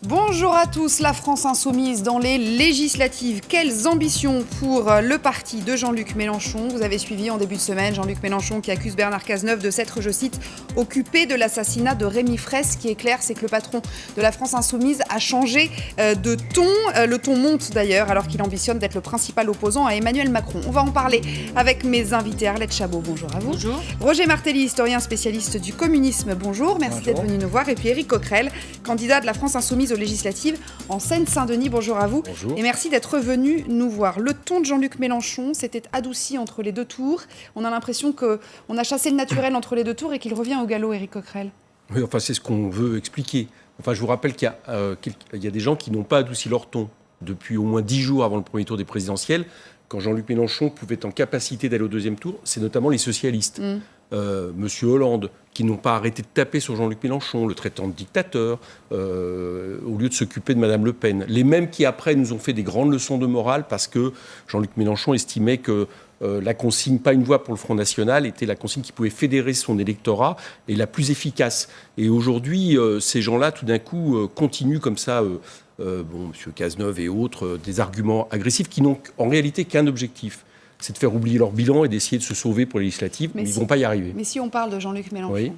Bonjour à tous, la France insoumise dans les législatives. Quelles ambitions pour le parti de Jean-Luc Mélenchon? Vous avez suivi en début de semaine Jean-Luc Mélenchon qui accuse Bernard Cazeneuve de s'être, je cite, occupé de l'assassinat de Rémi Fraisse. Ce qui est clair, c'est que le patron de la France insoumise a changé de ton. Le ton monte d'ailleurs alors qu'il ambitionne d'être le principal opposant à Emmanuel Macron. On va en parler avec mes invités. Arlette Chabot, bonjour à vous. Bonjour. Roger Martelly, historien spécialiste du communisme, bonjour. Merci d'être venu nous voir. Et puis Éric Coquerel, candidat de la France insoumise aux législatives en Seine-Saint-Denis. Bonjour à vous. Bonjour. Et merci d'être venu nous voir. Le ton de Jean-Luc Mélenchon s'était adouci entre les deux tours. On a l'impression qu'on a chassé le naturel entre les deux tours et qu'il revient au galop, Éric Coquerel. Oui, enfin, c'est ce qu'on veut expliquer. Enfin, je vous rappelle qu'il y a des gens qui n'ont pas adouci leur ton depuis au moins 10 jours avant le premier tour des présidentielles. Quand Jean-Luc Mélenchon pouvait être en capacité d'aller au deuxième tour, c'est notamment les socialistes. Monsieur Hollande, qui n'ont pas arrêté de taper sur Jean-Luc Mélenchon, le traitant de dictateur, au lieu de s'occuper de Madame Le Pen. Les mêmes qui, après, nous ont fait des grandes leçons de morale parce que Jean-Luc Mélenchon estimait que la consigne « pas une voix pour le Front National » était la consigne qui pouvait fédérer son électorat et la plus efficace. Et aujourd'hui, ces gens-là, tout d'un coup, continuent comme ça, M. Cazeneuve et autres, des arguments agressifs qui n'ont en réalité qu'un objectif. C'est de faire oublier leur bilan et d'essayer de se sauver pour les législatives, mais ils ne vont pas y arriver. Mais si on parle de Jean-Luc Mélenchon, oui.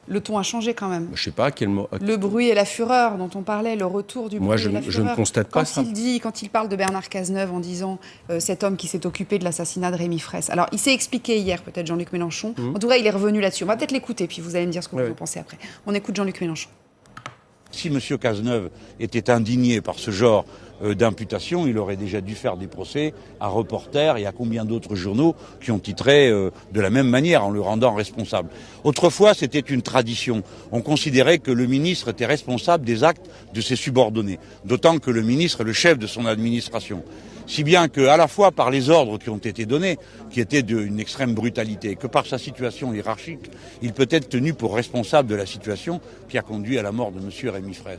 Le ton a changé quand même. Je ne sais pas à quel mot. Le bruit et la fureur dont on parlait, le retour du bruit et la fureur. Je ne constate pas ça. Quand il parle de Bernard Cazeneuve en disant cet homme qui s'est occupé de l'assassinat de Rémi Fraisse. Alors, il s'est expliqué hier, peut-être, Jean-Luc Mélenchon. En tout cas, il est revenu là-dessus. On va peut-être l'écouter, puis vous allez me dire ce que vous en pensez après. On écoute Jean-Luc Mélenchon. Si M. Cazeneuve était indigné par ce genre d'imputation, il aurait déjà dû faire des procès à Reporter et à combien d'autres journaux qui ont titré de la même manière en le rendant responsable. Autrefois, c'était une tradition. On considérait que le ministre était responsable des actes de ses subordonnés, d'autant que le ministre est le chef de son administration. Si bien que, à la fois par les ordres qui ont été donnés, qui étaient d'une extrême brutalité, que par sa situation hiérarchique, il peut être tenu pour responsable de la situation qui a conduit à la mort de M. Rémi Fraisse.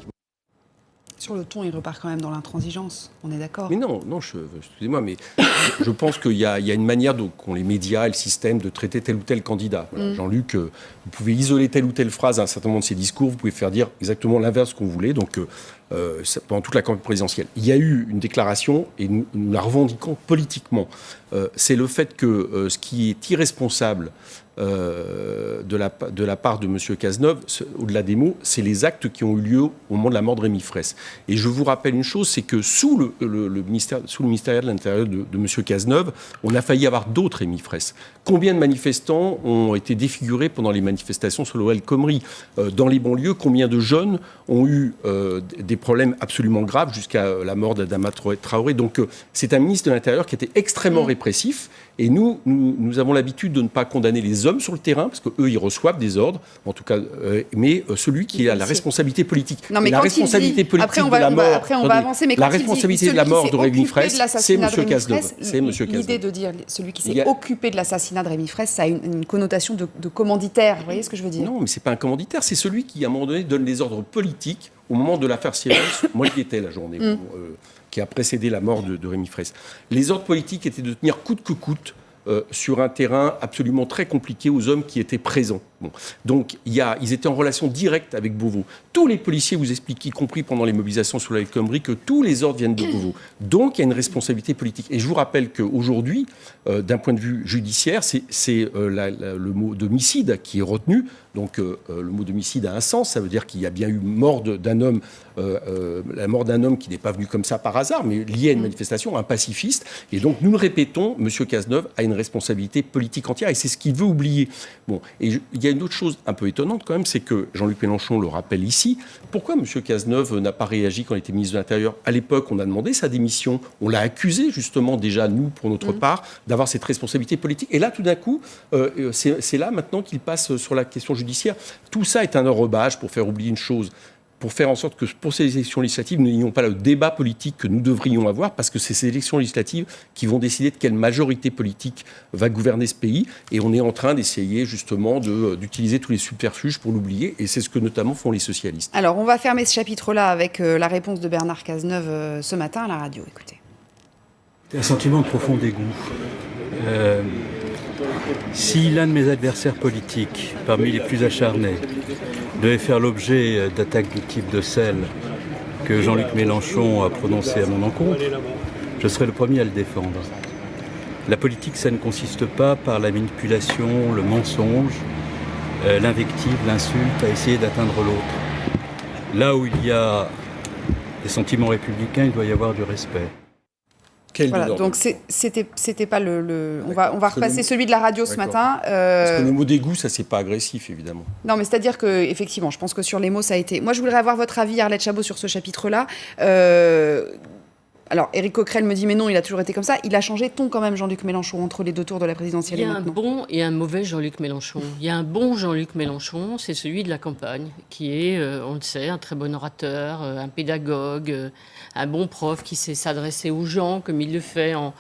Sur le ton, il repart quand même dans l'intransigeance. On est d'accord? Mais non, excusez-moi, mais je pense qu'il y a une manière qu'ont les médias et le système de traiter tel ou tel candidat. Voilà, Jean-Luc, vous pouvez isoler telle ou telle phrase à un certain moment de ses discours, vous pouvez faire dire exactement l'inverse qu'on voulait. Donc, pendant toute la campagne présidentielle, il y a eu une déclaration et nous la revendiquons politiquement. C'est le fait que ce qui est irresponsable de la part de M. Cazeneuve, au-delà des mots, c'est les actes qui ont eu lieu au moment de la mort de Rémi Fraisse. Et je vous rappelle une chose, c'est que sous le ministère de l'Intérieur de M. Cazeneuve, on a failli avoir d'autres Rémi Fraisse. Combien de manifestants ont été défigurés pendant les manifestations sur l'OL Khomri? Dans les banlieues, combien de jeunes ont eu des problèmes absolument graves jusqu'à la mort d'Adama Traoré? Donc c'est un ministre de l'Intérieur qui était extrêmement répressif. Et nous avons l'habitude de ne pas condamner les hommes sur le terrain, parce qu'eux, ils reçoivent des ordres, en tout cas, mais celui qui a la responsabilité politique. Non, mais la responsabilité politique de la mort. Après, on va avancer, mais la responsabilité de la mort de Rémi Fraisse, c'est M. Cazeneuve. L'idée de dire celui qui s'est occupé de l'assassinat de Rémi Fraisse, ça a une connotation de commanditaire. Vous voyez ce que je veux dire? Non, mais c'est pas un commanditaire, c'est celui qui, à un moment donné, donne les ordres politiques au moment de l'affaire Siemens. Moi, j'y étais la journée qui a précédé la mort de Rémi Fraisse. Les ordres politiques étaient de tenir coûte que coûte sur un terrain absolument très compliqué aux hommes qui étaient présents. Bon. Donc, ils étaient en relation directe avec Beauvau. Tous les policiers vous expliquent, y compris pendant les mobilisations sur la Khomri, que tous les ordres viennent de Beauvau. Donc, il y a une responsabilité politique. Et je vous rappelle qu'aujourd'hui, d'un point de vue judiciaire, c'est le mot d'homicide qui est retenu. Donc, le mot d'homicide a un sens. Ça veut dire qu'il y a bien eu mort d'un homme, la mort d'un homme qui n'est pas venu comme ça par hasard, mais lié à une manifestation, un pacifiste. Et donc, nous le répétons, M. Cazeneuve a une responsabilité politique entière. Et c'est ce qu'il veut oublier. Bon, et il y a une autre chose un peu étonnante quand même, c'est que Jean-Luc Mélenchon le rappelle ici. Pourquoi M. Cazeneuve n'a pas réagi quand il était ministre de l'Intérieur? À l'époque, on a demandé sa démission. On l'a accusé justement déjà, nous, pour notre part, d'avoir cette responsabilité politique. Et là, tout d'un coup, c'est là maintenant qu'il passe sur la question judiciaire. Tout ça est un enrobage pour faire oublier une chose. Pour faire en sorte que pour ces élections législatives, nous n'ayons pas le débat politique que nous devrions avoir, parce que c'est ces élections législatives qui vont décider de quelle majorité politique va gouverner ce pays. Et on est en train d'essayer justement d'utiliser tous les subterfuges pour l'oublier. Et c'est ce que notamment font les socialistes. Alors, on va fermer ce chapitre-là avec la réponse de Bernard Cazeneuve ce matin à la radio. Écoutez. C'est un sentiment de profond dégoût. Si l'un de mes adversaires politiques, parmi les plus acharnés, devait faire l'objet d'attaques du type de celle que Jean-Luc Mélenchon a prononcé à mon encontre, je serai le premier à le défendre. La politique, ça ne consiste pas par la manipulation, le mensonge, l'invective, l'insulte, à essayer d'atteindre l'autre. Là où il y a des sentiments républicains, il doit y avoir du respect. Voilà, donc c'était pas on va repasser celui de la radio ce matin. Parce que le mot dégoût, ça c'est pas agressif évidemment. Non, mais c'est-à-dire que effectivement, je pense que sur les mots ça a été. Moi, je voudrais avoir votre avis, Arlette Chabot, sur ce chapitre-là. Alors, Éric Coquerel me dit mais non, il a toujours été comme ça. Il a changé de ton quand même, Jean-Luc Mélenchon, entre les deux tours de la présidentielle. Il y a un bon et un mauvais Jean-Luc Mélenchon. Il y a un bon Jean-Luc Mélenchon, c'est celui de la campagne, qui est, on le sait, un très bon orateur, un pédagogue, un bon prof qui sait s'adresser aux gens comme il le fait en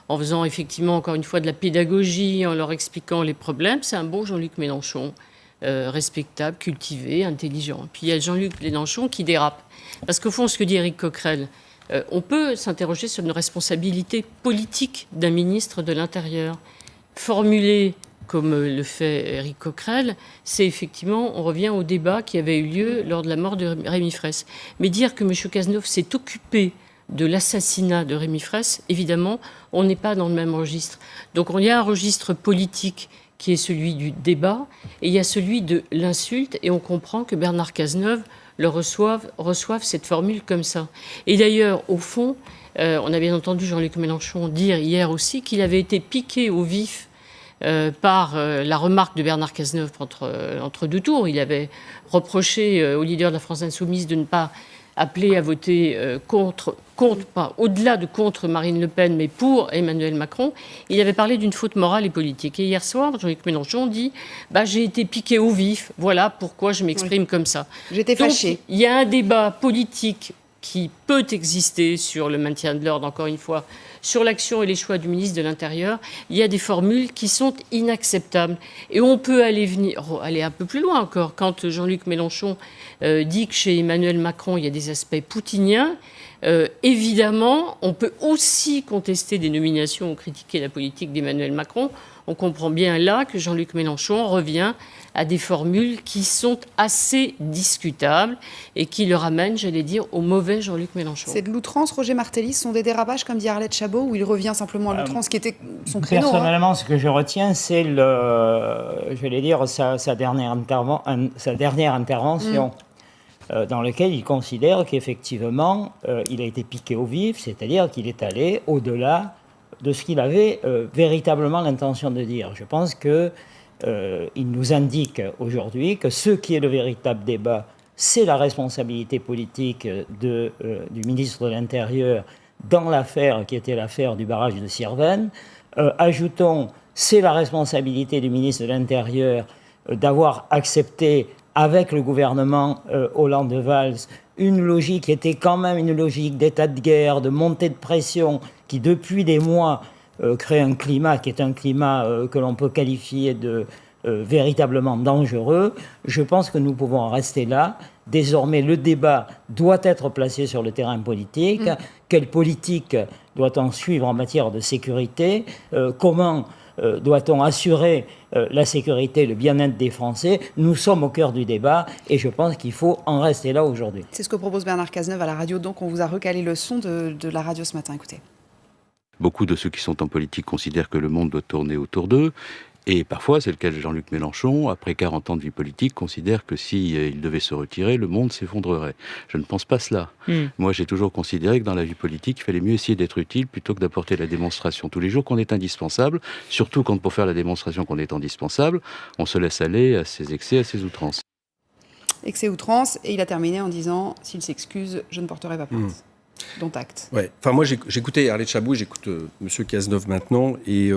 faisant effectivement encore une fois de la pédagogie, en leur expliquant les problèmes. C'est un bon Jean-Luc Mélenchon, respectable, cultivé, intelligent. Puis il y a Jean-Luc Mélenchon qui dérape. Parce qu'au fond, ce que dit Éric Coquerel, on peut s'interroger sur une responsabilité politique d'un ministre de l'Intérieur. Formulée comme le fait Éric Coquerel, c'est effectivement, on revient au débat qui avait eu lieu lors de la mort de Rémi Fraisse. Mais dire que M. Cazeneuve s'est occupé de l'assassinat de Rémi Fraisse, évidemment, on n'est pas dans le même registre. Donc il y a un registre politique qui est celui du débat, et il y a celui de l'insulte, et on comprend que Bernard Cazeneuve reçoivent cette formule comme ça. Et d'ailleurs, au fond, on a bien entendu Jean-Luc Mélenchon dire hier aussi qu'il avait été piqué au vif par la remarque de Bernard Cazeneuve entre deux tours. Il avait reproché au leader de la France Insoumise de ne pas appeler à voter pas au-delà de contre Marine Le Pen, mais pour Emmanuel Macron. Il avait parlé d'une faute morale et politique. Et hier soir, Jean-Luc Mélenchon dit j'ai été piqué au vif, voilà pourquoi je m'exprime comme ça. J'étais fâché. Il y a un débat politique qui peut exister sur le maintien de l'ordre, encore une fois, sur l'action et les choix du ministre de l'Intérieur. Il y a des formules qui sont inacceptables. Et on peut aller un peu plus loin encore. Quand Jean-Luc Mélenchon dit que chez Emmanuel Macron, il y a des aspects poutiniens, évidemment, on peut aussi contester des nominations ou critiquer la politique d'Emmanuel Macron. On comprend bien là que Jean-Luc Mélenchon revient à des formules qui sont assez discutables et qui le ramènent, j'allais dire, au mauvais Jean-Luc Mélenchon. C'est de l'outrance, Roger Martelly, ce sont des dérapages, comme dit Arlette Chabot, où il revient simplement à l'outrance, qui était son créneau. Personnellement, ce que je retiens, c'est sa dernière intervention, dans laquelle il considère qu'effectivement, il a été piqué au vif, c'est-à-dire qu'il est allé au-delà de ce qu'il avait véritablement l'intention de dire. Je pense qu'il nous indique aujourd'hui que ce qui est le véritable débat, c'est la responsabilité politique du ministre de l'Intérieur dans l'affaire qui était l'affaire du barrage de Sirven. Ajoutons, c'est la responsabilité du ministre de l'Intérieur d'avoir accepté avec le gouvernement Hollande-Valls une logique qui était quand même une logique d'état de guerre, de montée de pression, qui depuis des mois crée un climat qui est un climat que l'on peut qualifier de véritablement dangereux. Je pense que nous pouvons en rester là. Désormais, le débat doit être placé sur le terrain politique. Quelle politique doit-on suivre en matière de sécurité ? Comment doit-on assurer la sécurité, le bien-être des Français ? Nous sommes au cœur du débat et je pense qu'il faut en rester là aujourd'hui. C'est ce que propose Bernard Cazeneuve à la radio. Donc on vous a recalé le son de la radio ce matin. Écoutez. Beaucoup de ceux qui sont en politique considèrent que le monde doit tourner autour d'eux. Et parfois, c'est le cas de Jean-Luc Mélenchon, après 40 ans de vie politique, considère que s'il devait se retirer, le monde s'effondrerait. Je ne pense pas cela. Moi, j'ai toujours considéré que dans la vie politique, il fallait mieux essayer d'être utile plutôt que d'apporter la démonstration tous les jours qu'on est indispensable, surtout quand pour faire la démonstration qu'on est indispensable, on se laisse aller à ses excès, à ses outrances. Excès, outrance, et il a terminé en disant « S'il s'excuse, je ne porterai pas plainte ». Dont acte. Ouais. Enfin, moi, j'écoutais Arlette Chabot, j'écoute Monsieur Cazeneuve maintenant, et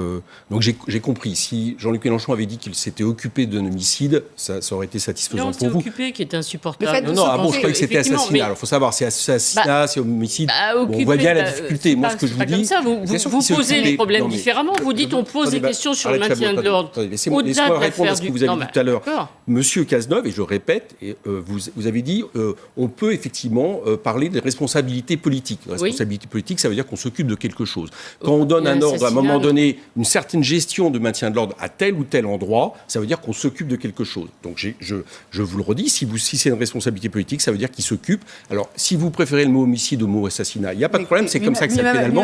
donc j'ai compris. Si Jean-Luc Mélenchon avait dit qu'il s'était occupé d'un homicide, ça aurait été satisfaisant pour vous. Occupé, qui est insupportable. Non, je croyais que c'était assassinat. Mais... Alors, il faut savoir, c'est assassinat, c'est homicide. On voit bien la difficulté. Moi, ce que je vous dis, vous posez les problèmes différemment. Vous dites, on pose des questions sur le maintien de l'ordre. Laissez-moi répondre à ce que vous avez dit tout à l'heure. Monsieur Cazeneuve, et je répète, vous avez dit, on peut effectivement parler des responsabilités politiques politique. Responsabilité politique, ça veut dire qu'on s'occupe de quelque chose. Quand on donne un ordre, à un moment donné, une certaine gestion de maintien de l'ordre à tel ou tel endroit, ça veut dire qu'on s'occupe de quelque chose. Donc je vous le redis, si c'est une responsabilité politique, ça veut dire qu'il s'occupe. Alors, si vous préférez le mot homicide au mot assassinat, il n'y a pas de problème, c'est comme ça que ça pénalement.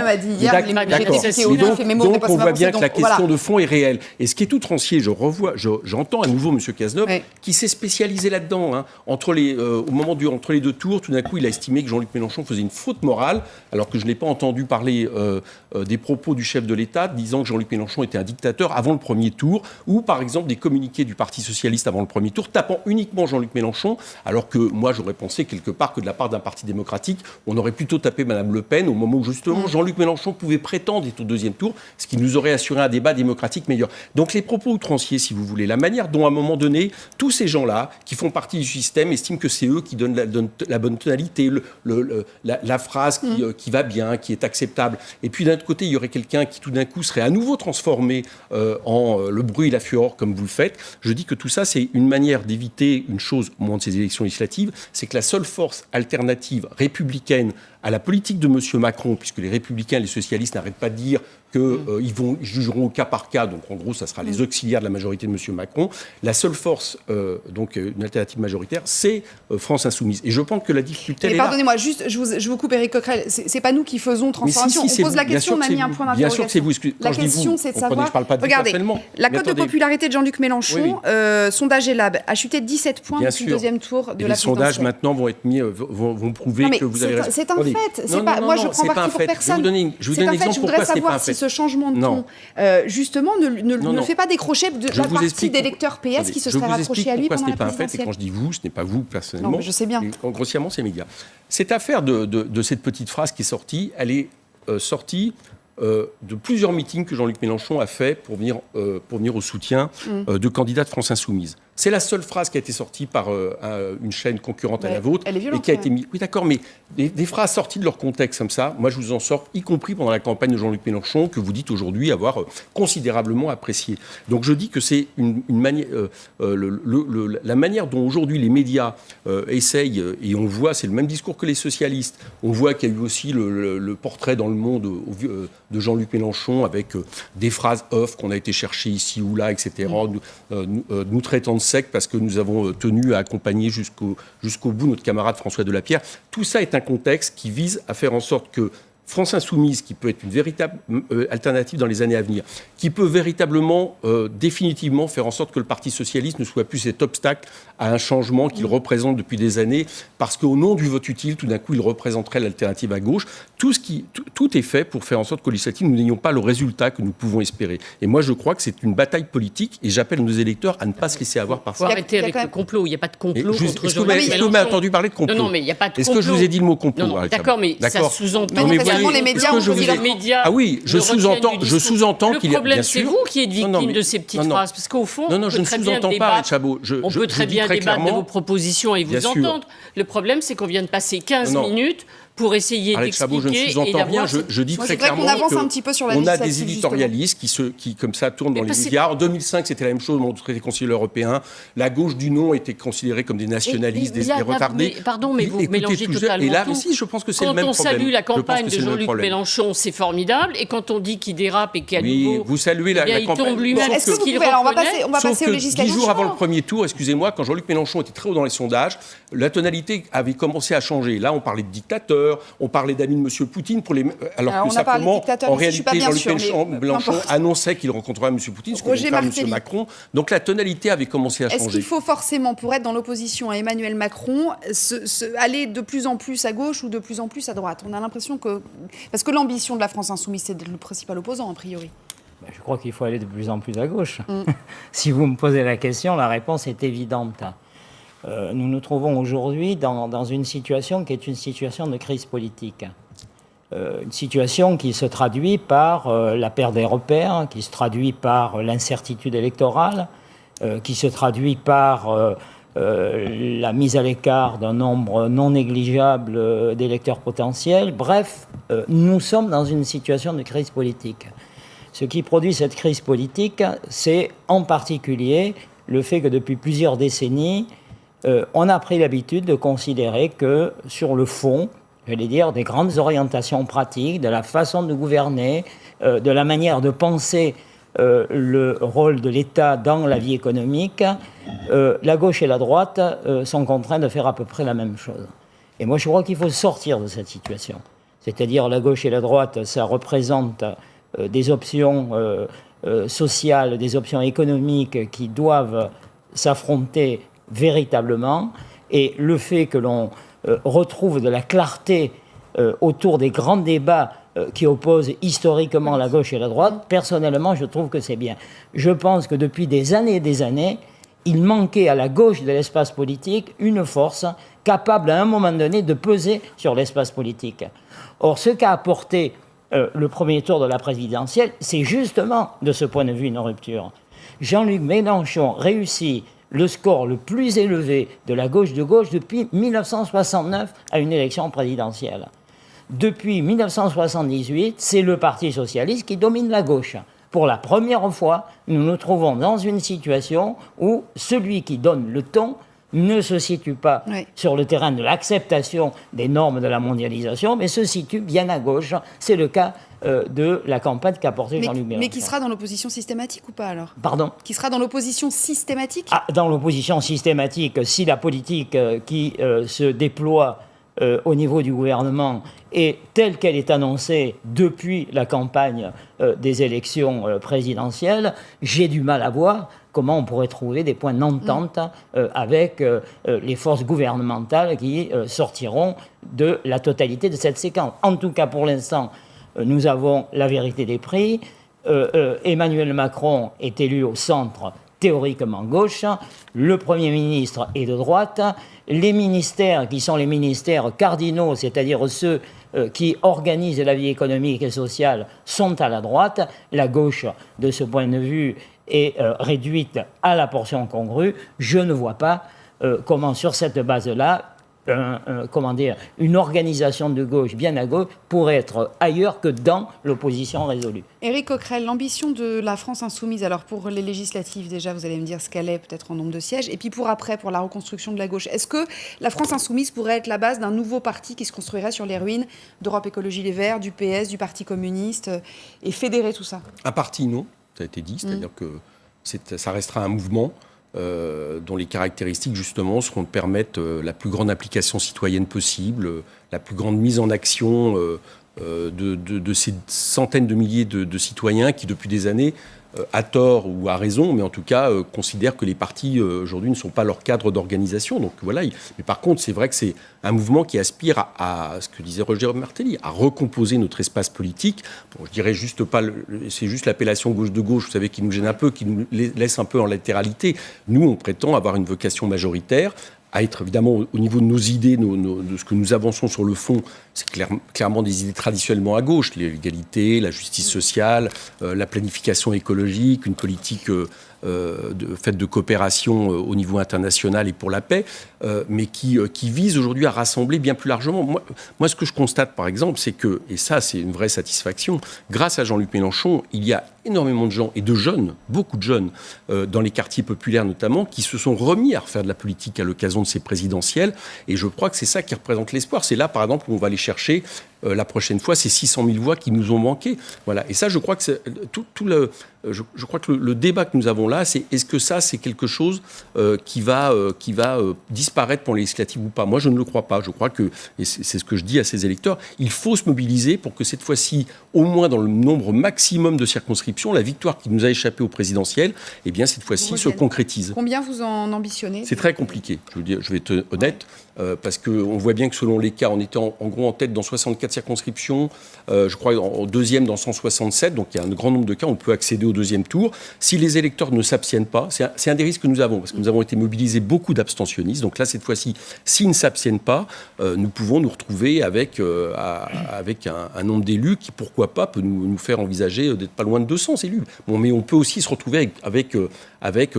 Donc on voit bien que la question de fond est réelle. Et ce qui est outrancier, j'entends à nouveau M. Cazeneuve, qui s'est spécialisé là-dedans. Hein. Entre les deux tours, tout d'un coup, il a estimé que Jean-Luc Mélenchon faisait une faute morale, alors que je n'ai pas entendu parler des propos du chef de l'État disant que Jean-Luc Mélenchon était un dictateur avant le premier tour, ou par exemple des communiqués du Parti socialiste avant le premier tour, tapant uniquement Jean-Luc Mélenchon, alors que moi j'aurais pensé quelque part que de la part d'un parti démocratique, on aurait plutôt tapé Mme Le Pen au moment où justement Jean-Luc Mélenchon pouvait prétendre être au deuxième tour, ce qui nous aurait assuré un débat démocratique meilleur. Donc les propos outranciers, si vous voulez, la manière dont à un moment donné, tous ces gens-là, qui font partie du système, estiment que c'est eux qui donnent la bonne tonalité, la phrase qui va bien, qui est acceptable. Et puis d'un autre côté, il y aurait quelqu'un qui tout d'un coup serait à nouveau transformé en le bruit et la fureur, comme vous le faites. Je dis que tout ça, c'est une manière d'éviter une chose au moment de ces élections législatives, c'est que la seule force alternative républicaine à la politique de M. Macron, puisque les républicains et les socialistes n'arrêtent pas de dire qu'ils jugeront au cas par cas, donc en gros, ça sera les auxiliaires de la majorité de M. Macron. La seule force, donc une alternative majoritaire, c'est France Insoumise. Et je pense que la difficulté est là. Pardonnez-moi, juste, je vous coupe, Éric Coquerel, c'est pas nous qui faisons transformation. Si, on pose la question, on a mis un point d'interrogation. Bien sûr que c'est vous. La question, c'est de savoir... Je parle pas de regardez, la cote de popularité de Jean-Luc Mélenchon, sondage Elab, a chuté 17 points depuis le deuxième tour de la présidentielle. Les sondages, maintenant, vont prouver que vous avez raison. C'est un fait. Moi, je prends parti pour personne. Je vous donne un exemple pourquoi c'est pas un fait. Si ce changement de ton, justement, ne fait pas décrocher de la partie des électeurs PS qui se seraient raccrochés à lui pendant la présidentielle. Pourquoi ce n'est pas un fait, et quand je dis vous, ce n'est pas vous personnellement. Non, je sais bien. Grossièrement, c'est les médias. Cette affaire de cette petite phrase qui est sortie, elle est sortie de plusieurs meetings que Jean-Luc Mélenchon a fait pour venir au soutien de candidats de France Insoumise. C'est la seule phrase qui a été sortie par une chaîne concurrente à la vôtre. Elle est violente, et qui a été mise. Oui, d'accord, mais des phrases sorties de leur contexte comme ça, moi je vous en sors, y compris pendant la campagne de Jean-Luc Mélenchon, que vous dites aujourd'hui avoir considérablement apprécié. Donc je dis que c'est une manière, la manière dont aujourd'hui les médias essayent, et on voit, c'est le même discours que les socialistes. On voit qu'il y a eu aussi le portrait dans Le Monde de Jean-Luc Mélenchon avec des phrases off qu'on a été chercher ici ou là, etc. Nous traitant de sec parce que nous avons tenu à accompagner jusqu'au bout notre camarade François Delapierre. Tout ça est un contexte qui vise à faire en sorte que France Insoumise, qui peut être une véritable alternative dans les années à venir, qui peut véritablement, définitivement faire en sorte que le Parti socialiste ne soit plus cet obstacle à un changement qu'il représente depuis des années, parce qu'au nom du vote utile, tout d'un coup, il représenterait l'alternative à gauche. Tout est fait pour faire en sorte qu'au législatif, nous n'ayons pas le résultat que nous pouvons espérer. Et moi, je crois que c'est une bataille politique, et j'appelle nos électeurs à ne pas se laisser avoir par ça. Il faut arrêter avec le complot. Il n'y a pas de complot contre Jean-Luc Mélenchon. Est-ce que vous m'avez entendu parler de complot? Non, mais il n'y a pas de complot. Est-ce que je vous ai dit le mot complot? Non, d'accord, mais ça sous-entend... Les médias ont dit leur médias. Ah oui, je sous-entends qu'il y a. Le problème, c'est vous qui êtes victime de ces petites phrases. Parce qu'au fond, je ne sous-entends pas, Arlette Chabot. On peut très bien débattre de vos propositions et vous entendre. Le problème, c'est qu'on vient de passer 15 minutes pour essayer d'expliquer et d'avoir... Je dis très clairement qu'on a des éditorialistes qui, comme ça, tournent dans les médias. En 2005, c'était la même chose dans le traité conciliaire européen. La gauche du non était considérée comme des nationalistes, des retardés. Pardon, mais vous mélangez totalement tout. Et là, aussi, je pense que c'est le même problème. Quand on salue la campagne de Jean-Luc Mélenchon, c'est formidable. Et quand on dit qu'il dérape et qu'à nouveau... vous saluez la campagne. Il tombe lui-même. Est-ce que vous pouvez... Alors, on va passer aux législatives. 10 jours avant le premier tour, excusez-moi, quand Jean-Luc Mélenchon était très haut dans les sondages, la tonalité avait commencé à changer. Là, on parlait de dictateur, on parlait d'amis de M. Poutine, alors que simplement, en réalité, Jean-Luc Mélenchon annonçait qu'il rencontrerait M. Poutine, ce que devait faire M. Macron. Donc la tonalité avait commencé à changer. Est-ce qu'il faut forcément, pour être dans l'opposition à Emmanuel Macron, aller de plus en plus à gauche ou de plus en plus à droite? On a l'impression que... Parce que l'ambition de la France Insoumise, c'est le principal opposant, a priori. Je crois qu'il faut aller de plus en plus à gauche. Si vous me posez la question, la réponse est évidente. Nous nous trouvons aujourd'hui dans une situation qui est une situation de crise politique. Une situation qui se traduit par la perte des repères, qui se traduit par l'incertitude électorale, qui se traduit par la mise à l'écart d'un nombre non négligeable d'électeurs potentiels. Bref, nous sommes dans une situation de crise politique. Ce qui produit cette crise politique, c'est en particulier le fait que depuis plusieurs décennies, on a pris l'habitude de considérer que, sur le fond, j'allais dire, des grandes orientations pratiques, de la façon de gouverner, de la manière de penser le rôle de l'État dans la vie économique, la gauche et la droite sont contraints de faire à peu près la même chose. Et moi, je crois qu'il faut sortir de cette situation. C'est-à-dire, la gauche et la droite, ça représente des options sociales, des options économiques qui doivent s'affronter véritablement. Et le fait que l'on retrouve de la clarté autour des grands débats qui opposent historiquement la gauche et la droite, personnellement, je trouve que c'est bien. Je pense que depuis des années et des années, il manquait à la gauche de l'espace politique une force capable à un moment donné de peser sur l'espace politique. Or, ce qu'a apporté le premier tour de la présidentielle, c'est justement, de ce point de vue, une rupture. Jean-Luc Mélenchon réussit le score le plus élevé de la gauche de gauche depuis 1969 à une élection présidentielle. Depuis 1978, c'est le Parti socialiste qui domine la gauche. Pour la première fois, nous nous trouvons dans une situation où celui qui donne le ton ne se situe pas sur le terrain de l'acceptation des normes de la mondialisation, mais se situe bien à gauche. C'est le cas de la campagne qu'a portée Jean-Luc Mélenchon. Mais qui sera dans l'opposition systématique ou pas alors ? Pardon ? Qui sera dans l'opposition systématique ? Dans l'opposition systématique, si la politique qui se déploie au niveau du gouvernement est telle qu'elle est annoncée depuis la campagne des élections présidentielles, j'ai du mal à voir comment on pourrait trouver des points d'entente avec les forces gouvernementales qui sortiront de la totalité de cette séquence. En tout cas, pour l'instant, nous avons la vérité des prix. Emmanuel Macron est élu au centre, théoriquement gauche. Le Premier ministre est de droite. Les ministères, qui sont les ministères cardinaux, c'est-à-dire ceux qui organisent la vie économique et sociale, sont à la droite. La gauche, de ce point de vue, est réduite à la portion congrue. Je ne vois pas comment, sur cette base-là, une organisation de gauche bien à gauche pourrait être ailleurs que dans l'opposition résolue. Éric Coquerel, l'ambition de la France insoumise, alors pour les législatives déjà, vous allez me dire ce qu'elle est peut-être en nombre de sièges, et puis pour après, pour la reconstruction de la gauche, est-ce que la France insoumise pourrait être la base d'un nouveau parti qui se construirait sur les ruines d'Europe Écologie Les Verts, du PS, du Parti communiste, et fédérer tout ça ? Un parti, non, ça a été dit, c'est-à-dire que ça restera un mouvement dont les caractéristiques, justement, seront de permettre la plus grande implication citoyenne possible, la plus grande mise en action de ces centaines de milliers de citoyens qui, depuis des années, à tort ou à raison, mais en tout cas, considèrent que les partis, aujourd'hui, ne sont pas leur cadre d'organisation. Donc voilà. Mais par contre, c'est vrai que c'est un mouvement qui aspire à ce que disait Roger Martelly, à recomposer notre espace politique. Bon, je dirais juste pas, c'est juste l'appellation gauche de gauche, vous savez, qui nous gêne un peu, qui nous laisse un peu en latéralité. Nous, on prétend avoir une vocation majoritaire, à être évidemment au niveau de nos idées, de ce que nous avançons sur le fond, c'est clairement des idées traditionnellement à gauche, l'égalité, la justice sociale, la planification écologique, une politique faite de coopération au niveau international et pour la paix, mais qui vise aujourd'hui à rassembler bien plus largement. Moi, ce que je constate, par exemple, c'est que, et ça, c'est une vraie satisfaction, grâce à Jean-Luc Mélenchon, il y a énormément de gens, et de jeunes, beaucoup de jeunes, dans les quartiers populaires notamment, qui se sont remis à refaire de la politique à l'occasion de ces présidentielles. Et je crois que c'est ça qui représente l'espoir. C'est là, par exemple, où on va aller chercher la prochaine fois ces 600 000 voix qui nous ont manqué. Voilà. Et ça, je crois que c'est je crois que le débat que nous avons là, c'est est-ce que ça, c'est quelque chose qui va disparaître pour les législatives ou pas ? Moi, je ne le crois pas. Je crois que, et c'est ce que je dis à ces électeurs, il faut se mobiliser pour que cette fois-ci, au moins dans le nombre maximum de circonscriptions, la victoire qui nous a échappé au présidentiel, eh bien, cette fois-ci, se concrétise. Combien vous en ambitionnez ? C'est très compliqué. Je vais être honnête, parce qu'on voit bien que selon les cas, on était en gros en tête dans 64 circonscriptions, je crois en deuxième dans 167, donc il y a un grand nombre de cas, on peut accéder au deuxième tour. Si les électeurs ne s'abstiennent pas, c'est un des risques que nous avons, parce que nous avons été mobilisés beaucoup d'abstentionnistes, donc là, cette fois-ci, s'ils ne s'abstiennent pas, nous pouvons nous retrouver avec un nombre d'élus qui, pourquoi pas, peut nous faire envisager d'être pas loin de 200 élus. Bon, mais on peut aussi se retrouver avec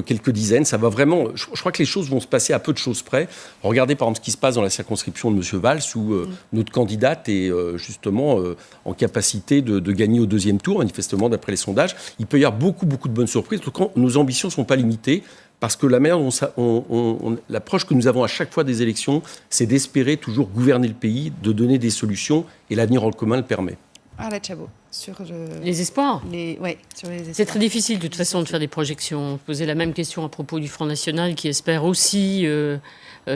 quelques dizaines. Ça va vraiment... Je crois que les choses vont se passer à peu de choses près. Regardez, par exemple, ce qui se passe dans la circonscription de M. Valls, où notre candidate est justement en capacité de gagner au deuxième tour, manifestement, d'après les sondages. Il peut y avoir beaucoup de bonnes surprises. Nos ambitions ne sont pas limitées parce que la manière dont l'approche que nous avons à chaque fois des élections, c'est d'espérer toujours gouverner le pays, de donner des solutions, et l'avenir en commun le permet. Arlette Chabot, sur les espoirs. Sur les espoirs. C'est très difficile de toute façon de faire des projections. Poser la même question à propos du Front National qui espère aussi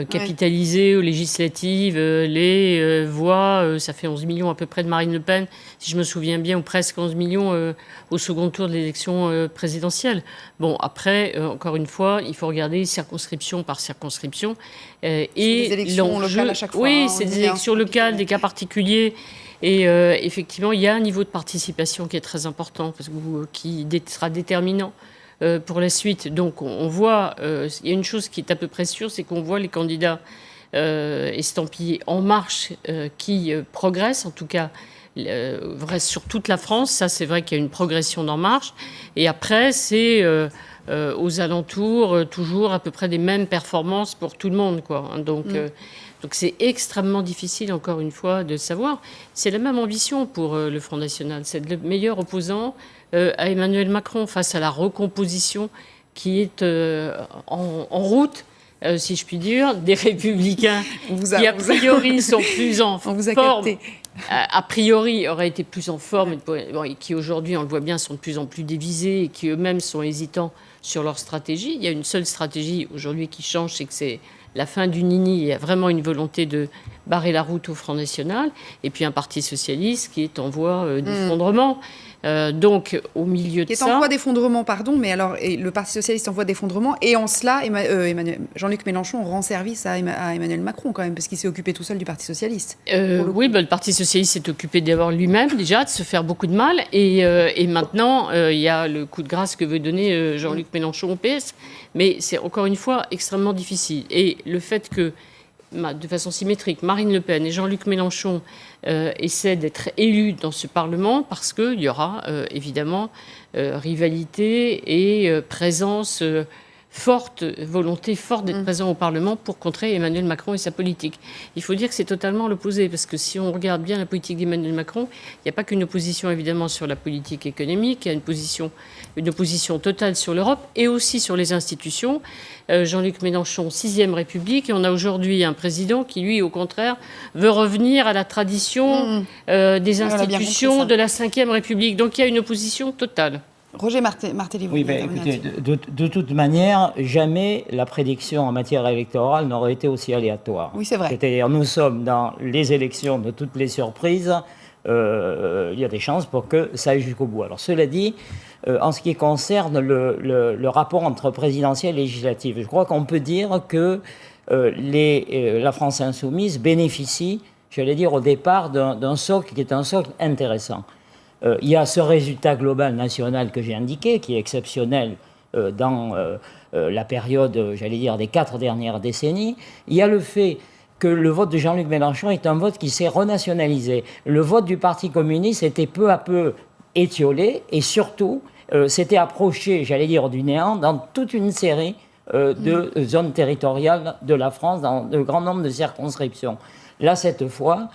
capitaliser aux législatives les voix. Ça fait 11 millions à peu près de Marine Le Pen, si je me souviens bien, ou presque 11 millions au second tour de l'élection présidentielle. Bon, après, encore une fois, il faut regarder circonscription par circonscription. Et des élections locales à chaque fois. Oui, c'est des élections locales, des cas particuliers. Et effectivement, il y a un niveau de participation qui est très important, qui sera déterminant pour la suite. Donc on voit, il y a une chose qui est à peu près sûre, c'est qu'on voit les candidats estampillés En Marche qui progressent, en tout cas sur toute la France. Ça, c'est vrai qu'il y a une progression d'En Marche. Et après, c'est aux alentours, toujours à peu près des mêmes performances pour tout le monde, quoi. Donc c'est extrêmement difficile, encore une fois, de savoir. C'est la même ambition pour le Front National. C'est le meilleur opposant à Emmanuel Macron face à la recomposition qui est en route, si je puis dire, des Républicains qui, a priori, sont plus en forme. A priori, auraient été plus en forme, et qui aujourd'hui, on le voit bien, sont de plus en plus divisés et qui eux-mêmes sont hésitants sur leur stratégie. Il y a une seule stratégie aujourd'hui qui change, c'est que c'est la fin du nini. Il y a vraiment une volonté de barrer la route au Front National, et puis un parti socialiste qui est en voie d'effondrement. Donc, au milieu de ça... Qui est en voie d'effondrement, pardon, mais alors le Parti socialiste en voie d'effondrement, et en cela, Jean-Luc Mélenchon rend service à Emmanuel Macron, quand même, parce qu'il s'est occupé tout seul du Parti socialiste. Oui, le Parti socialiste s'est occupé d'abord lui-même, déjà, de se faire beaucoup de mal, et maintenant, il y a le coup de grâce que veut donner Jean-Luc Mélenchon au PS, mais c'est encore une fois extrêmement difficile. Et le fait que, de façon symétrique, Marine Le Pen et Jean-Luc Mélenchon essaient d'être élus dans ce Parlement, parce qu'il y aura évidemment rivalité et présence forte, volonté forte d'être présent au Parlement pour contrer Emmanuel Macron et sa politique. Il faut dire que c'est totalement l'opposé, parce que si on regarde bien la politique d'Emmanuel Macron, il n'y a pas qu'une opposition évidemment sur la politique économique, il y a une opposition totale sur l'Europe et aussi sur les institutions. Jean-Luc Mélenchon, 6e République, et on a aujourd'hui un président qui, lui, au contraire, veut revenir à la tradition des institutions de la 5e République. Donc il y a une opposition totale. Roger Martelly. Oui, écoutez, de toute manière, jamais la prédiction en matière électorale n'aurait été aussi aléatoire. Oui, c'est vrai. C'est-à-dire, nous sommes dans les élections de toutes les surprises. Il y a des chances pour que ça aille jusqu'au bout. Alors, cela dit, en ce qui concerne le rapport entre présidentielle et législative, je crois qu'on peut dire que la France insoumise bénéficie, j'allais dire, au départ, d'un socle qui est un socle intéressant. Il y a ce résultat global national que j'ai indiqué, qui est exceptionnel dans la période, j'allais dire, des 4 dernières décennies. Il y a le fait que le vote de Jean-Luc Mélenchon est un vote qui s'est renationalisé. Le vote du Parti communiste était peu à peu étiolé, et surtout, s'était approché, j'allais dire, du néant dans toute une série de zones territoriales de la France, dans de grand nombre de circonscriptions. Là, cette fois,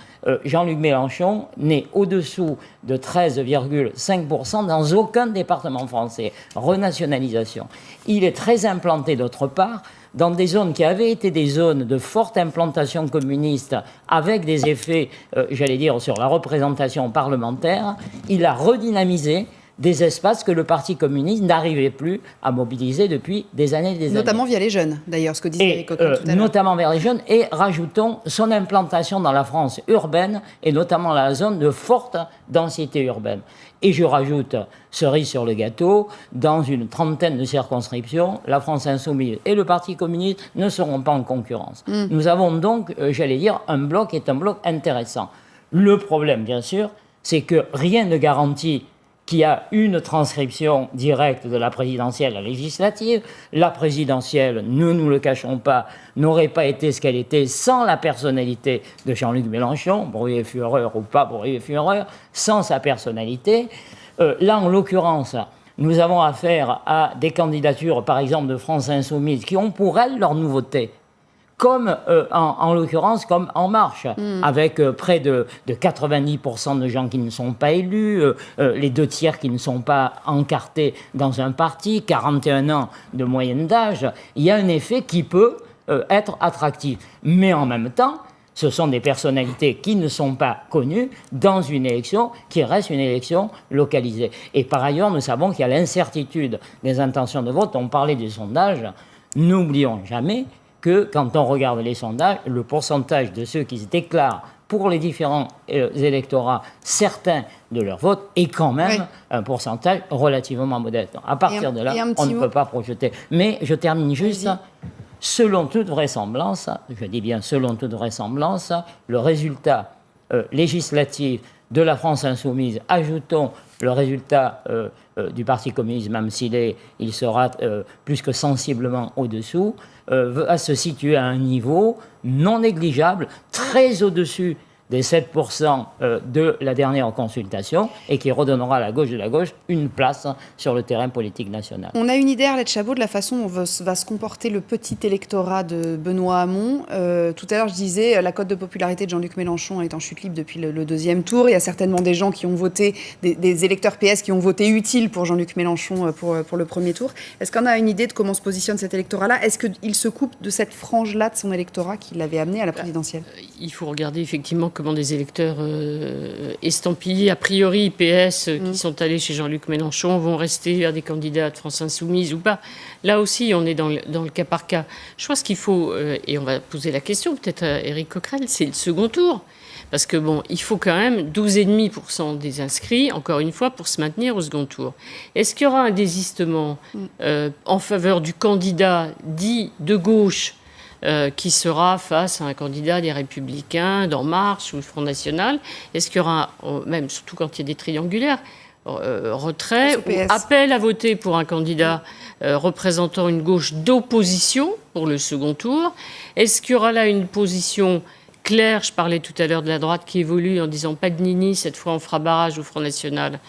Jean-Luc Mélenchon n'est au-dessous de 13,5% dans aucun département français. Renationalisation. Il est très implanté, d'autre part, dans des zones qui avaient été des zones de forte implantation communiste, avec des effets, j'allais dire, sur la représentation parlementaire. Il a redynamisé des espaces que le Parti communiste n'arrivait plus à mobiliser depuis des années et des années. Notamment via les jeunes, d'ailleurs, ce que disait Eric Coquerel tout à l'heure. Notamment vers les jeunes, et rajoutons son implantation dans la France urbaine, et notamment la zone de forte densité urbaine. Et je rajoute, cerise sur le gâteau, dans une trentaine de circonscriptions, la France insoumise et le Parti communiste ne seront pas en concurrence. Nous avons donc, j'allais dire, un bloc qui est un bloc intéressant. Le problème, bien sûr, c'est que rien ne garantit qu'il y a une transcription directe de la présidentielle à la législative. La présidentielle, ne nous le cachons pas, n'aurait pas été ce qu'elle était sans la personnalité de Jean-Luc Mélenchon, bruit et fureur ou pas bruit et fureur, sans sa personnalité. Là, en l'occurrence, nous avons affaire à des candidatures, par exemple, de France Insoumise, qui ont pour elles leur nouveauté. comme en l'occurrence comme En Marche, avec près de 90% de gens qui ne sont pas élus, les 2/3 qui ne sont pas encartés dans un parti, 41 ans de moyenne d'âge. Il y a un effet qui peut être attractif. Mais en même temps, ce sont des personnalités qui ne sont pas connues dans une élection qui reste une élection localisée. Et par ailleurs, nous savons qu'il y a l'incertitude des intentions de vote. On parlait des sondages. N'oublions jamais que quand on regarde les sondages, le pourcentage de ceux qui se déclarent pour les différents électorats, certains de leur vote, est quand même un pourcentage relativement modeste. À partir de là, on ne peut pas projeter. Mais je termine juste. Selon toute vraisemblance, je dis bien selon toute vraisemblance, le résultat législatif de la France insoumise, ajoutons le résultat du Parti communiste, même il sera plus que sensiblement au-dessous, va se situer à un niveau non négligeable, très au-dessus des 7% de la dernière consultation et qui redonnera à la gauche de la gauche une place sur le terrain politique national. On a une idée, Arlette Chabot, de la façon dont va se comporter le petit électorat de Benoît Hamon. Tout à l'heure, je disais, la cote de popularité de Jean-Luc Mélenchon est en chute libre depuis le deuxième tour. Il y a certainement des gens qui ont voté, des électeurs PS qui ont voté utile pour Jean-Luc Mélenchon pour le premier tour. Est-ce qu'on a une idée de comment se positionne cet électorat-là ? Est-ce qu'il se coupe de cette frange-là de son électorat qui l'avait amené à la présidentielle ? Il faut regarder effectivement comment des électeurs estampillés, a priori PS, qui sont allés chez Jean-Luc Mélenchon, vont rester vers des candidats de France Insoumise ou pas. Là aussi, on est dans le cas par cas. Je pense qu'il faut, et on va poser la question peut-être à Éric Coquerel, c'est le second tour. Parce que bon, il faut quand même 12,5% des inscrits, encore une fois, pour se maintenir au second tour. Est-ce qu'il y aura un désistement en faveur du candidat dit de gauche qui sera face à un candidat des Républicains, d'En Marche ou du Front National? Est-ce qu'il y aura, même surtout quand il y a des triangulaires, retrait ou appel à voter pour un candidat représentant une gauche d'opposition pour le second tour? Est-ce qu'il y aura là une position claire? Je parlais tout à l'heure de la droite qui évolue en disant pas de nini, cette fois on fera barrage au Front National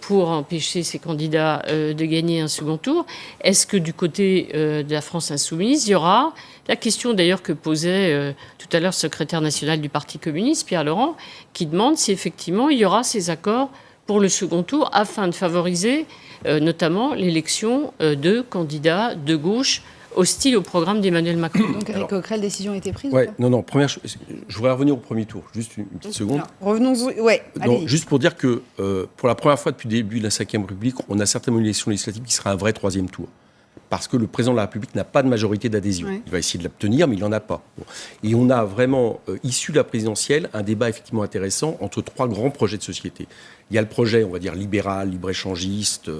pour empêcher ces candidats de gagner un second tour. Est-ce que du côté de la France insoumise, il y aura la question d'ailleurs que posait tout à l'heure le secrétaire national du Parti communiste, Pierre Laurent, qui demande si effectivement il y aura ces accords pour le second tour afin de favoriser notamment l'élection de candidats de gauche hostile au programme d'Emmanuel Macron. Donc, Éric Coquerel, décision a été prise? Non, première chose, je voudrais revenir au premier tour, juste une petite seconde. Revenons-y, juste pour dire que pour la première fois depuis le début de la Ve République, on a certainement une élection législative qui sera un vrai troisième tour. Parce que le président de la République n'a pas de majorité d'adhésion. Oui. Il va essayer de l'obtenir, mais il n'en a pas. Bon. Et on a vraiment, issu de la présidentielle, un débat effectivement intéressant entre trois grands projets de société. Il y a le projet, on va dire, libéral, libre-échangiste,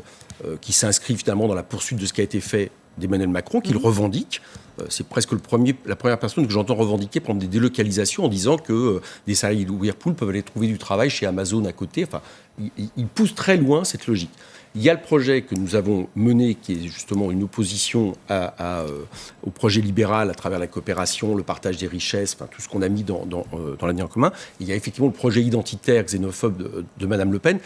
qui s'inscrit finalement dans la poursuite de ce qui a été fait d'Emmanuel Macron, qu'il revendique. C'est presque la première personne que j'entends revendiquer prendre des délocalisations en disant que des salariés de Whirlpool peuvent aller trouver du travail chez Amazon à côté. Enfin, il pousse très loin cette logique. Il y a le projet que nous avons mené, qui est justement une opposition au projet libéral à travers la coopération, le partage des richesses, enfin, tout ce qu'on a mis dans l'avenir en commun. Il y a effectivement le projet identitaire xénophobe de Mme Le Pen,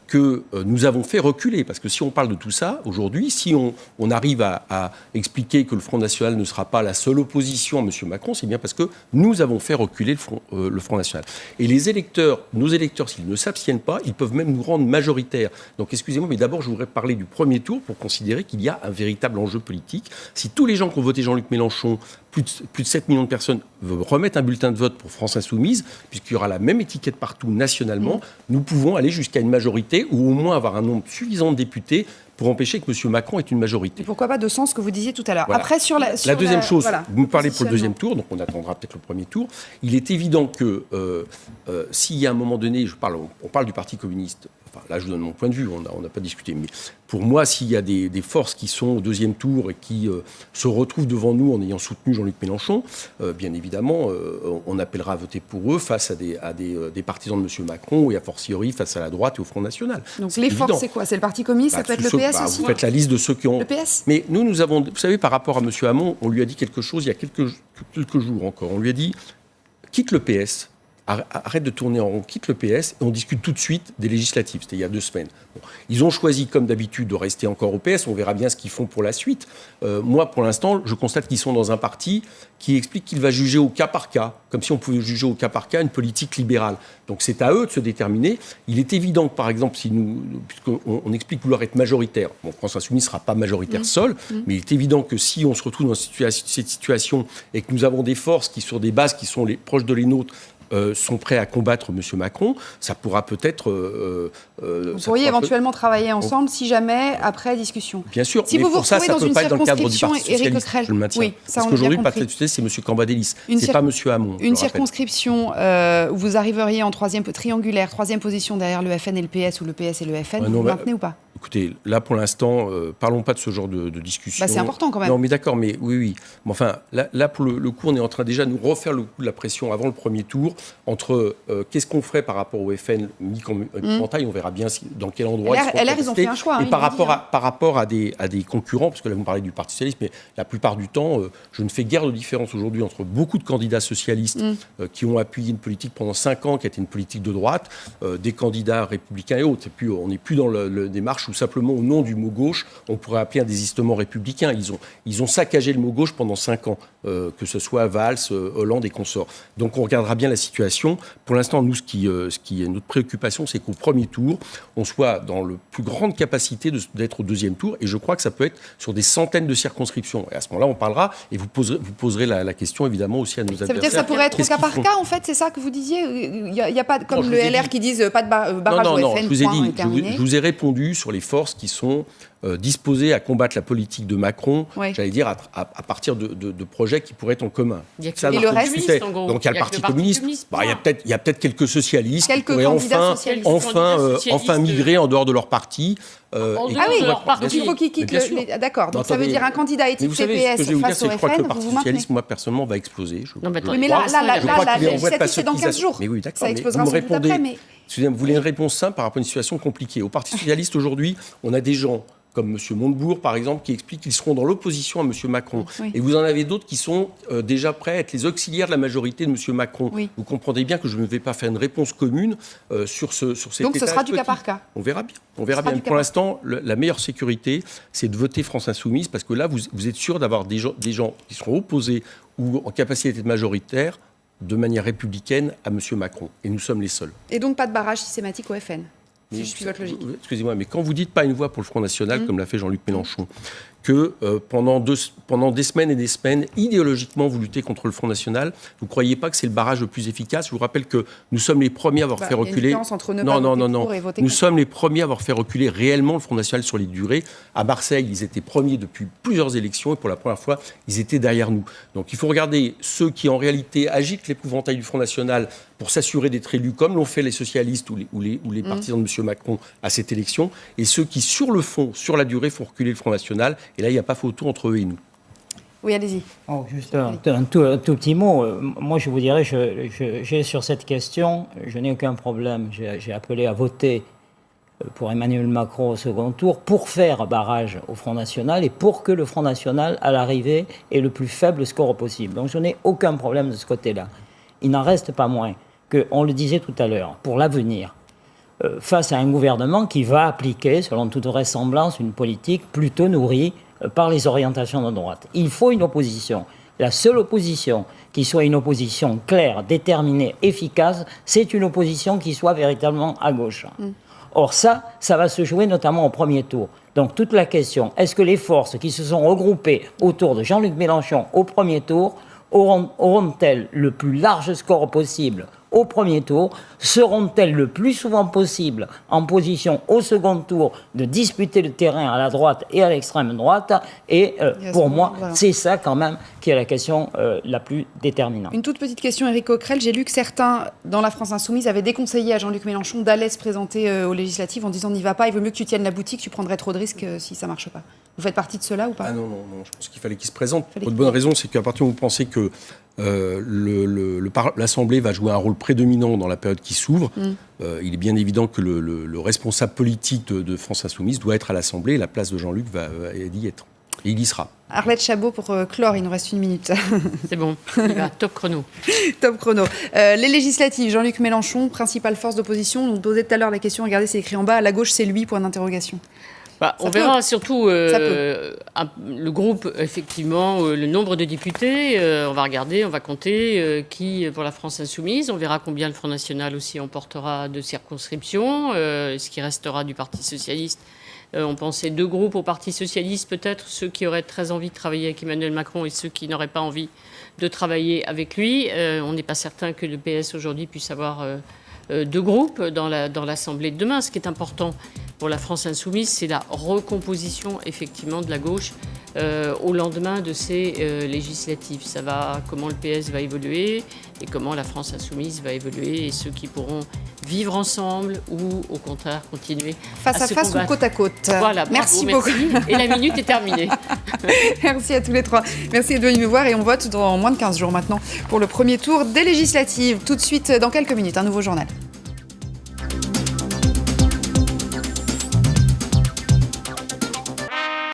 que nous avons fait reculer. Parce que si on parle de tout ça, aujourd'hui, si on arrive à expliquer que le Front National ne sera pas la seule opposition à M. Macron, c'est bien parce que nous avons fait reculer le Front National. Et les électeurs, nos électeurs, s'ils ne s'abstiennent pas, ils peuvent même nous rendre majoritaires. Donc, excusez-moi, mais d'abord, je voudrais parler du premier tour pour considérer qu'il y a un véritable enjeu politique. Si tous les gens qui ont voté Jean-Luc Mélenchon, plus de 7 millions de personnes veulent remettre un bulletin de vote pour France Insoumise, puisqu'il y aura la même étiquette partout nationalement, nous pouvons aller jusqu'à une majorité ou au moins avoir un nombre suffisant de députés pour empêcher que M. Macron ait une majorité. Et pourquoi pas de sens que vous disiez tout à l'heure. Voilà. Après, sur la deuxième chose, vous me parlez pour le deuxième tour, donc on attendra peut-être le premier tour. Il est évident que s'il y a un moment donné, on parle du Parti communiste, enfin, là je vous donne mon point de vue, on n'a pas discuté, mais pour moi, s'il y a des forces qui sont au deuxième tour et qui se retrouvent devant nous en ayant soutenu Jean-Luc Mélenchon, bien évidemment, on appellera à voter pour eux face à des partisans de M. Macron et a fortiori face à la droite et au Front National. Donc les forces, c'est quoi? C'est le Parti communiste, ça peut être le PS aussi? Vous faites la liste de ceux qui ont... Le PS? Mais nous avons... Vous savez, par rapport à M. Hamon, on lui a dit quelque chose il y a quelques jours encore. On lui a dit, quitte le PS, arrête de tourner en rond, quitte le PS et on discute tout de suite des législatives. C'était il y a 2 semaines. Bon. Ils ont choisi, comme d'habitude, de rester encore au PS. On verra bien ce qu'ils font pour la suite. Moi, pour l'instant, je constate qu'ils sont dans un parti qui explique qu'il va juger au cas par cas, comme si on pouvait juger au cas par cas une politique libérale. Donc c'est à eux de se déterminer. Il est évident que, par exemple, puisqu'on explique vouloir être majoritaire, bon, France Insoumise ne sera pas majoritaire seul, mais il est évident que si on se retrouve dans cette situation et que nous avons des forces qui, sur des bases qui sont proches de les nôtres, sont prêts à combattre M. Macron, ça pourra peut-être... vous pourriez éventuellement travailler ensemble si jamais, après discussion. Bien sûr, si mais vous pour ça dans ne peut une pas être dans le cadre du Parti Éric Socialiste, Coquerel. je le maintiens. Oui, ça, parce qu'aujourd'hui, le Parti Socialiste, c'est M. Cambadélis, c'est pas M. Hamon. Une circonscription où vous arriveriez en triangulaire, troisième position derrière le FN et le PS, ou le PS et le FN, vous maintenez ou pas? Écoutez, là, pour l'instant, parlons pas de ce genre de discussion. C'est important quand même. Non, mais d'accord, mais oui. Mais enfin, là pour le coup, on est en train déjà de nous refaire le coup de la pression avant le premier tour, entre qu'est-ce qu'on ferait par rapport au FN mi-montagne, on verra bien dans quel endroit LR, ils ont fait un choix. Et par rapport à des concurrents, parce que là, vous me parlez du Parti Socialiste, mais la plupart du temps, je ne fais guère de différence aujourd'hui entre beaucoup de candidats socialistes qui ont appuyé une politique pendant 5 ans, qui a été une politique de droite, des candidats républicains et autres. Et puis, on n'est plus dans le démarche où simplement au nom du mot gauche, on pourrait appeler un désistement républicain. Ils ont saccagé le mot gauche pendant 5 ans, que ce soit Valls, Hollande et consorts. Donc on regardera bien la situation. Pour l'instant, nous, ce qui est notre préoccupation, c'est qu'au premier tour, on soit dans la plus grande capacité d'être au deuxième tour. Et je crois que ça peut être sur des centaines de circonscriptions. Et à ce moment-là, on parlera et vous poserez la question évidemment aussi à nos adversaires. Ça veut dire que ça pourrait être au cas par cas, en fait, c'est ça que vous disiez? Il n'y a pas, comme le LR qui disent pas de barrage au FN, je vous ai dit, je vous ai répondu sur les forces qui sont disposées à combattre la politique de Macron, j'allais dire, à partir de projets qui pourraient être en commun. Il y a que le reste, donc il y a le Parti communiste. Il y a peut-être quelques socialistes qui pourraient enfin migrer en dehors de leur parti. Il faut qu'ils quittent. D'accord, donc ça veut dire un candidat éthique CPS face au FN, je crois que le Parti vous maintenez. Socialiste, moi, personnellement, va exploser. Mais là, la législative, c'est dans 15 jours. Mais oui, d'accord. Ça explosera sans doute après, mais... Excusez-moi, vous voulez une réponse simple par rapport à une situation compliquée. Au Parti Socialiste, aujourd'hui, on a des gens comme M. Montebourg, par exemple, qui expliquent qu'ils seront dans l'opposition à M. Macron. Oui. Et vous en avez d'autres qui sont déjà prêts à être les auxiliaires de la majorité de M. Macron. Oui. Vous comprendrez bien que je ne vais pas faire une réponse commune sur cette Donc ce sera du cas par cas. On verra bien. On verra bien. Pour l'instant, la meilleure sécurité, c'est de voter France Insoumise, parce que là, vous êtes sûr d'avoir des gens qui seront opposés ou en capacité d'être majoritaires de manière républicaine à M. Macron. Et nous sommes les seuls. Et donc pas de barrage systématique au FN? Si je suis votre logique. Excusez-moi, mais quand vous dites pas une voix pour le Front National, comme l'a fait Jean-Luc Mélenchon, que pendant des semaines et des semaines, idéologiquement, vous luttez contre le Front National, vous ne croyez pas que c'est le barrage le plus efficace? Je vous rappelle que nous sommes les premiers à avoir fait reculer... Nous sommes les premiers à avoir fait reculer réellement le Front National sur les durées. À Marseille, ils étaient premiers depuis plusieurs élections et pour la première fois, ils étaient derrière nous. Donc il faut regarder ceux qui, en réalité, agitent l'épouvantail du Front National pour s'assurer d'être élus, comme l'ont fait les socialistes ou les partisans de M. Macron à cette élection, et ceux qui, sur le fond, sur la durée, font reculer le Front National. Et là, il n'y a pas photo entre eux et nous. Oui, allez-y. Juste un tout petit mot. Moi, je vous dirais, j'ai sur cette question, je n'ai aucun problème. J'ai appelé à voter pour Emmanuel Macron au second tour pour faire barrage au Front National et pour que le Front National, à l'arrivée, ait le plus faible score possible. Donc, je n'ai aucun problème de ce côté-là. Il n'en reste pas moins que, on le disait tout à l'heure, pour l'avenir, face à un gouvernement qui va appliquer, selon toute vraisemblance, une politique plutôt nourrie par les orientations de droite. Il faut une opposition. La seule opposition qui soit une opposition claire, déterminée, efficace, c'est une opposition qui soit véritablement à gauche. Or ça va se jouer notamment au premier tour. Donc toute la question, est-ce que les forces qui se sont regroupées autour de Jean-Luc Mélenchon au premier tour auront-elles le plus large score possible au premier tour? Seront-elles le plus souvent possible en position au second tour de disputer le terrain à la droite et à l'extrême droite? Et pour moi, c'est ça quand même qui est la question la plus déterminante. Une toute petite question, Éric Coquerel. J'ai lu que certains, dans la France Insoumise, avaient déconseillé à Jean-Luc Mélenchon d'aller se présenter aux législatives en disant « n'y va pas, il vaut mieux que tu tiennes la boutique, tu prendrais trop de risques si ça ne marche pas ». Vous faites partie de cela ou pas? Non, je pense qu'il fallait qu'il se présente. Pour de bonnes raisons, c'est qu'à partir où vous pensez que l'Assemblée va jouer un rôle prédominant dans la période qui s'ouvre, il est bien évident que le responsable politique de France Insoumise doit être à l'Assemblée et la place de Jean-Luc va y être. il y sera. Arlette Chabot, pour clore, il nous reste 1 minute. C'est bon, il va, top chrono. Top chrono. Les législatives, Jean-Luc Mélenchon, principale force d'opposition. On posait tout à l'heure la question, regardez, c'est écrit en bas, à la gauche, c'est lui, point d'interrogation. On verra surtout le groupe, effectivement, le nombre de députés. On va regarder, on va compter qui pour la France insoumise. On verra combien le Front National aussi emportera de circonscriptions, ce qui restera du Parti socialiste. On pensait 2 groupes au Parti socialiste, peut-être ceux qui auraient très envie de travailler avec Emmanuel Macron et ceux qui n'auraient pas envie de travailler avec lui. On n'est pas certain que le PS aujourd'hui puisse avoir 2 groupes dans l'Assemblée de demain. Ce qui est important pour la France insoumise, c'est la recomposition effectivement de la gauche au lendemain de ces législatives. Comment le PS va évoluer et comment la France insoumise va évoluer, et ceux qui pourront vivre ensemble ou au contraire continuer face à face ou côte à côte. Voilà, merci beaucoup. Et la minute est terminée. Merci à tous les 3. Merci d'être venus me voir, et on vote dans moins de 15 jours maintenant pour le premier tour des législatives. Tout de suite, dans quelques minutes, un nouveau journal.